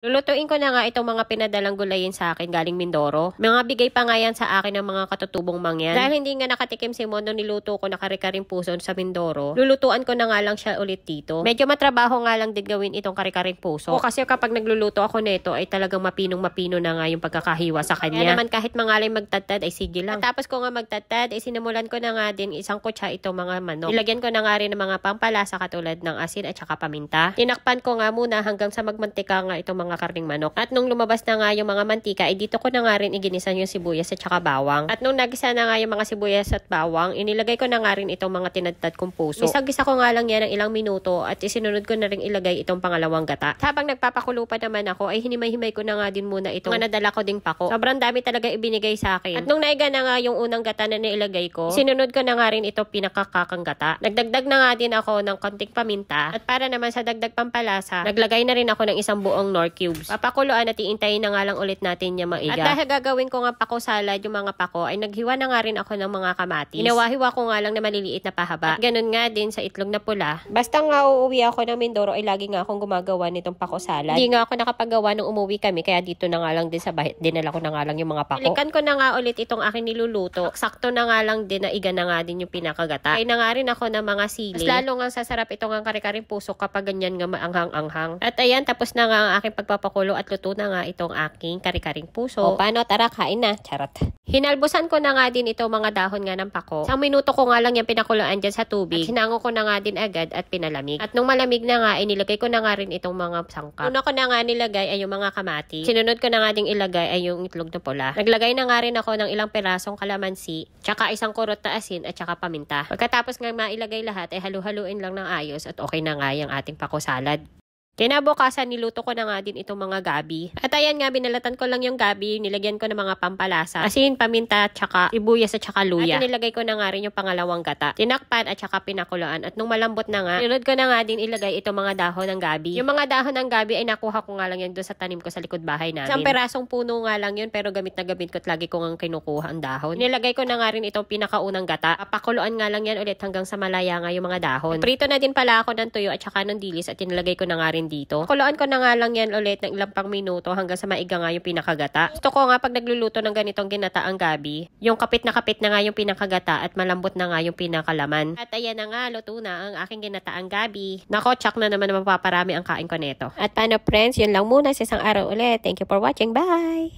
Lulutuin ko na nga itong mga pinadalang gulayin sa akin galing Mindoro. Mga bigay pa nga yan sa akin ng mga katutubong mangyan. Dahil hindi nga nakatikim si Mon nung niluto ko na kare-karing puso sa Mindoro, lulutuan ko na nga lang siya ulit dito. Medyo matrabaho nga lang din gawin itong kare-karing puso. O kasi kapag nagluluto ako nito ay talagang mapinong-mapino na nga yung pagkakahiwa sa kanya. Kaya naman kahit mangalay magtadtad ay sige lang. At tapos ko nga magtadtad ay sinimulan ko na nga din isang kutsa itong mga manok. Ilagyan ko na nga rin ng mga pampalasa katulad ng asin at saka paminta. Tinakpan ko nga muna hanggang sa magmantika nga itong mga karning manok. At nung lumabas na nga yung mga mantika, ay dito ko na nga rin iginisan yung sibuyas at saka bawang. At nung nagisa na nga yung mga sibuyas at bawang, inilagay ko na nga rin itong mga tinadtad kong puso. Isang-gisa ko nga lang yan ng ilang minuto at isinunod ko na rin ilagay itong pangalawang gata. At habang nagpapakulo pa naman ako, ay hinimay-himay ko na nga din muna itong mga nadala ko ding pako. Sobrang dami talaga ibinigay sa akin. At nung naiga na nga yung unang gata na nailagay ko, sinunod ko na nga rin itong pinakakakang gata. Nagdagdag na nga din ako ng konting paminta. At para naman sa dagdag pampalasa, naglagay na rin ako ng isang buong Knorr cubes. Papakuluan at iintayin na nga lang ulit natin niya maiga. At dahil gagawin ko nga pako salad, yung mga pako, ay naghiwa na nga rin ako ng mga kamatis. Hinawa-hiwa ko nga lang na maliliit na pahaba. At ganun nga din sa itlog na pula. Basta nga uuwi ako ng Mindoro ay lagi nga akong gumagawa nitong pako salad. Hindi nga ako nakapagawa nung umuwi kami kaya dito na nga lang din sa bahay. Dinala ko na nga lang yung mga pako. Balikan ko na nga ulit itong aking niluluto. Sakto na nga lang din na iga na nga din yung pinakagata. Ay na nga rin ako ng mga sili. Mas lalo nga sasarap itong ang kare-karing puso kapag ganyan nga maanghang-anghang. At ayan, tapos na nga ang aking pagpapakulo at luto na nga itong aking kare-karing puso. O paano, tara, kain na. Charot. Hinalbusan ko na nga din itong mga dahon nga ng pako. Isang minuto ko nga lang yung pinakuluan dyan sa tubig. At hinango ko na nga din agad at pinalamig. At nung malamig na nga, inilagay ko na nga rin itong mga sangkap. Una ko na nga nilagay ay yung mga kamatis. Sinunod ko na nga ding ilagay ay yung itlog na pula. Naglagay na nga rin ako ng ilang pirasong kalamansi, tsaka isang kurot na asin at tsaka paminta. Pagkatapos nga mailagay lahat ay halu-haluin lang ng ayos at okay na nga yung ating pako salad. Kinabukasan, niluto ko na nga din itong mga gabi. At ayan nga, binalatan ko lang yung gabi, nilagyan ko ng mga pampalasa, asin, paminta, tsaka sibuyas at tsaka luya. At nilagay ko na nga rin yung pangalawang gata. Tinakpan at tsaka pinakuloan. At nung malambot na nga, sinunod ko na nga din ilagay itong mga dahon ng gabi. Yung mga dahon ng gabi ay nakuha ko nga lang yan doon sa tanim ko sa likod bahay namin. Isang perasong puno nga lang yun, pero gamit na gamit ko at lagi ko nga kinukuha ang dahon. Nilagay ko na nga rin itong pinakaunang gata. Papakuloan nga lang yan ulit hanggang sa malaya nga yung mga dahon. Prito na din pala ako ng tuyo at tsaka ng dilis at nilagay ko na nga rin dito. Kuluan ko na nga lang yan ulit ng ilang pang minuto hanggang sa maiga nga yung pinakagata. Gusto ko nga pag nagluluto ng ganitong ginataang gabi, yung kapit na nga yung pinakagata at malambot na nga yung pinakalaman. At ayan na nga, luto na ang aking ginataang gabi. Nako, tsak na naman mapaparami ang kain ko neto. At paano friends, yun lang muna sa isang araw ulit. Thank you for watching. Bye!